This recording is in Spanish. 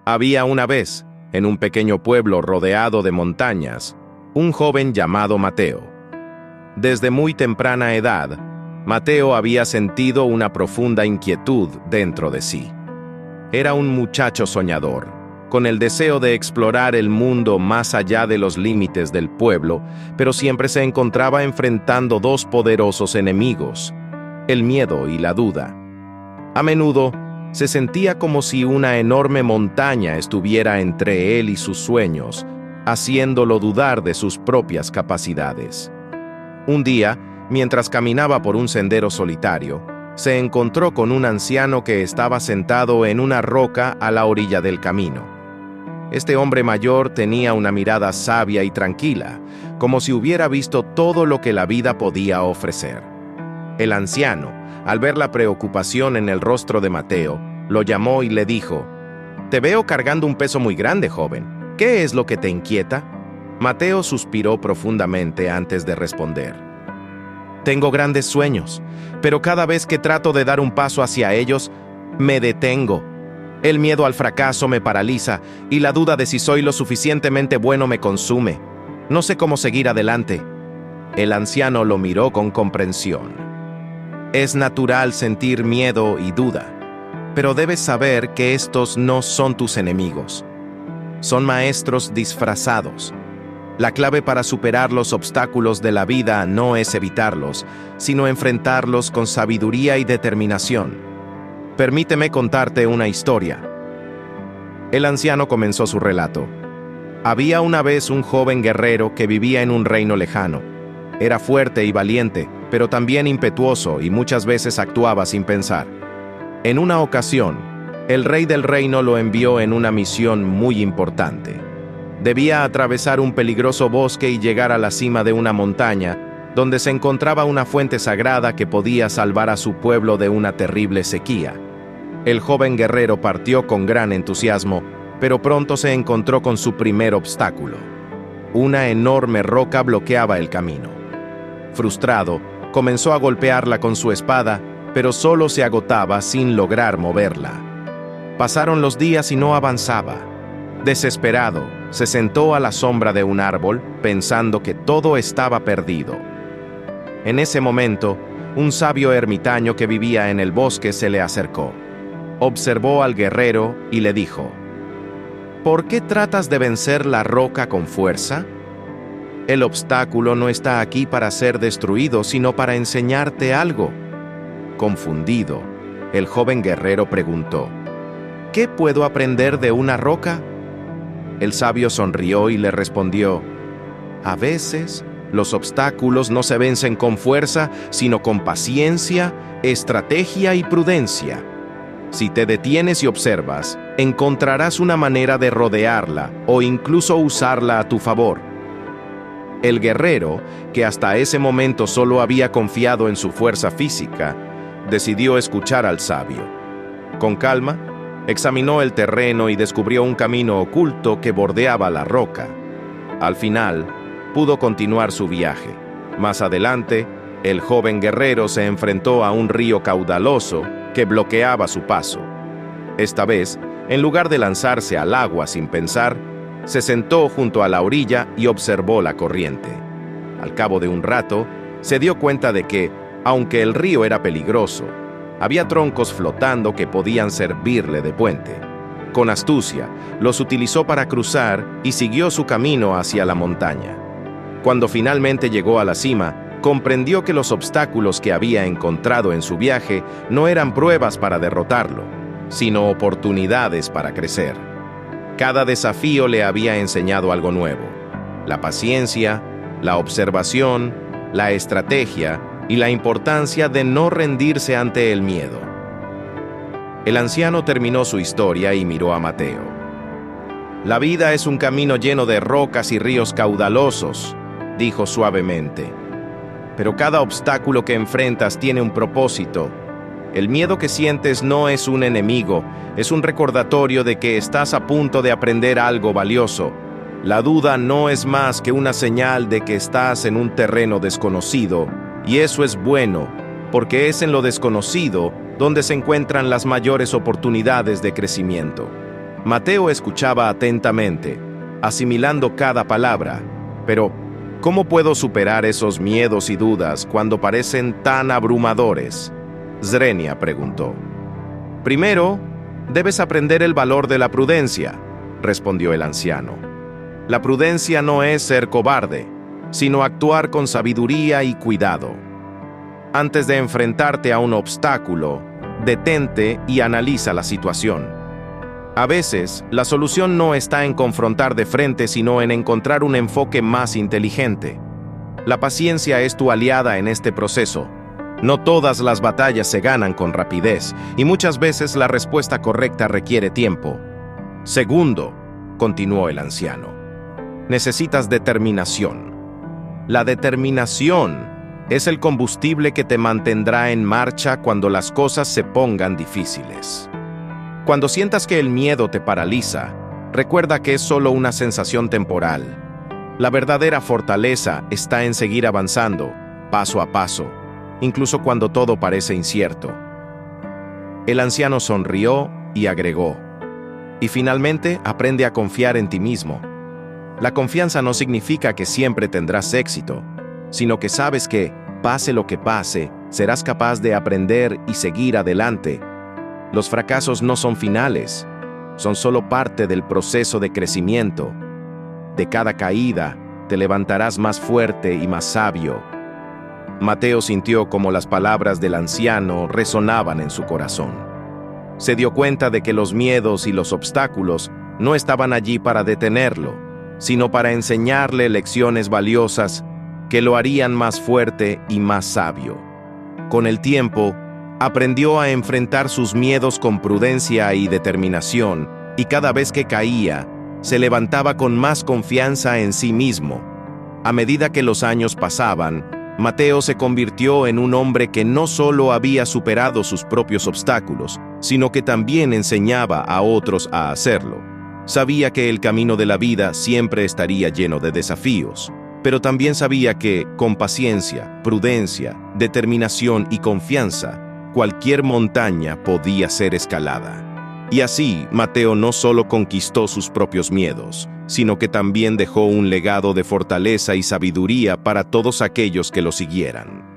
Había una vez, en un pequeño pueblo rodeado de montañas, un joven llamado Mateo. Desde muy temprana edad, Mateo había sentido una profunda inquietud dentro de sí. Era un muchacho soñador, con el deseo de explorar el mundo más allá de los límites del pueblo, pero siempre se encontraba enfrentando dos poderosos enemigos, el miedo y la duda. A menudo, se sentía como si una enorme montaña estuviera entre él y sus sueños, haciéndolo dudar de sus propias capacidades. Un día, mientras caminaba por un sendero solitario, se encontró con un anciano que estaba sentado en una roca a la orilla del camino. Este hombre mayor tenía una mirada sabia y tranquila, como si hubiera visto todo lo que la vida podía ofrecer. El anciano, al ver la preocupación en el rostro de Mateo, lo llamó y le dijo: «Te veo cargando un peso muy grande, joven. ¿Qué es lo que te inquieta?». Mateo suspiró profundamente antes de responder. «Tengo grandes sueños, pero cada vez que trato de dar un paso hacia ellos, me detengo. El miedo al fracaso me paraliza y la duda de si soy lo suficientemente bueno me consume. No sé cómo seguir adelante». El anciano lo miró con comprensión. «Es natural sentir miedo y duda, pero debes saber que estos no son tus enemigos. Son maestros disfrazados. La clave para superar los obstáculos de la vida no es evitarlos, sino enfrentarlos con sabiduría y determinación. Permíteme contarte una historia». El anciano comenzó su relato. Había una vez un joven guerrero que vivía en un reino lejano. Era fuerte y valiente, pero también impetuoso y muchas veces actuaba sin pensar. En una ocasión, el rey del reino lo envió en una misión muy importante. Debía atravesar un peligroso bosque y llegar a la cima de una montaña, donde se encontraba una fuente sagrada que podía salvar a su pueblo de una terrible sequía. El joven guerrero partió con gran entusiasmo, pero pronto se encontró con su primer obstáculo. Una enorme roca bloqueaba el camino. Frustrado, comenzó a golpearla con su espada, pero solo se agotaba sin lograr moverla. Pasaron los días y no avanzaba. Desesperado, se sentó a la sombra de un árbol, pensando que todo estaba perdido. En ese momento, un sabio ermitaño que vivía en el bosque se le acercó. Observó al guerrero y le dijo: «¿Por qué tratas de vencer la roca con fuerza? El obstáculo no está aquí para ser destruido, sino para enseñarte algo». Confundido, el joven guerrero preguntó: «¿Qué puedo aprender de una roca?». El sabio sonrió y le respondió: «A veces, los obstáculos no se vencen con fuerza, sino con paciencia, estrategia y prudencia. Si te detienes y observas, encontrarás una manera de rodearla o incluso usarla a tu favor». El guerrero, que hasta ese momento solo había confiado en su fuerza física, decidió escuchar al sabio. Con calma, examinó el terreno y descubrió un camino oculto que bordeaba la roca. Al final, pudo continuar su viaje. Más adelante, el joven guerrero se enfrentó a un río caudaloso que bloqueaba su paso. Esta vez, en lugar de lanzarse al agua sin pensar, se sentó junto a la orilla y observó la corriente. Al cabo de un rato, se dio cuenta de que, aunque el río era peligroso, había troncos flotando que podían servirle de puente. Con astucia, los utilizó para cruzar y siguió su camino hacia la montaña. Cuando finalmente llegó a la cima, comprendió que los obstáculos que había encontrado en su viaje no eran pruebas para derrotarlo, sino oportunidades para crecer. Cada desafío le había enseñado algo nuevo: la paciencia, la observación, la estrategia y la importancia de no rendirse ante el miedo. El anciano terminó su historia y miró a Mateo. «La vida es un camino lleno de rocas y ríos caudalosos», dijo suavemente. «Pero cada obstáculo que enfrentas tiene un propósito. El miedo que sientes no es un enemigo, es un recordatorio de que estás a punto de aprender algo valioso. La duda no es más que una señal de que estás en un terreno desconocido, y eso es bueno, porque es en lo desconocido donde se encuentran las mayores oportunidades de crecimiento». Mateo escuchaba atentamente, asimilando cada palabra. Pero, ¿cómo puedo superar esos miedos y dudas cuando parecen tan abrumadores? Zrenia preguntó. Primero, debes aprender el valor de la prudencia, respondió el anciano. La prudencia no es ser cobarde, sino actuar con sabiduría y cuidado. Antes de enfrentarte a un obstáculo, detente y analiza la situación. A veces, la solución no está en confrontar de frente, sino en encontrar un enfoque más inteligente. La paciencia es tu aliada en este proceso. No todas las batallas se ganan con rapidez, y muchas veces la respuesta correcta requiere tiempo. Segundo, continuó el anciano, necesitas determinación. La determinación es el combustible que te mantendrá en marcha cuando las cosas se pongan difíciles. Cuando sientas que el miedo te paraliza, recuerda que es solo una sensación temporal. La verdadera fortaleza está en seguir avanzando, paso a paso, incluso cuando todo parece incierto. El anciano sonrió y agregó, y finalmente aprende a confiar en ti mismo. La confianza no significa que siempre tendrás éxito, sino que sabes que, pase lo que pase, serás capaz de aprender y seguir adelante. Los fracasos no son finales, son solo parte del proceso de crecimiento. De cada caída, te levantarás más fuerte y más sabio. Mateo sintió como las palabras del anciano resonaban en su corazón. Se dio cuenta de que los miedos y los obstáculos no estaban allí para detenerlo, sino para enseñarle lecciones valiosas que lo harían más fuerte y más sabio. Con el tiempo, aprendió a enfrentar sus miedos con prudencia y determinación, y cada vez que caía, se levantaba con más confianza en sí mismo. A medida que los años pasaban, Mateo se convirtió en un hombre que no solo había superado sus propios obstáculos, sino que también enseñaba a otros a hacerlo. Sabía que el camino de la vida siempre estaría lleno de desafíos, pero también sabía que, con paciencia, prudencia, determinación y confianza, cualquier montaña podía ser escalada. Y así, Mateo no solo conquistó sus propios miedos, sino que también dejó un legado de fortaleza y sabiduría para todos aquellos que lo siguieran.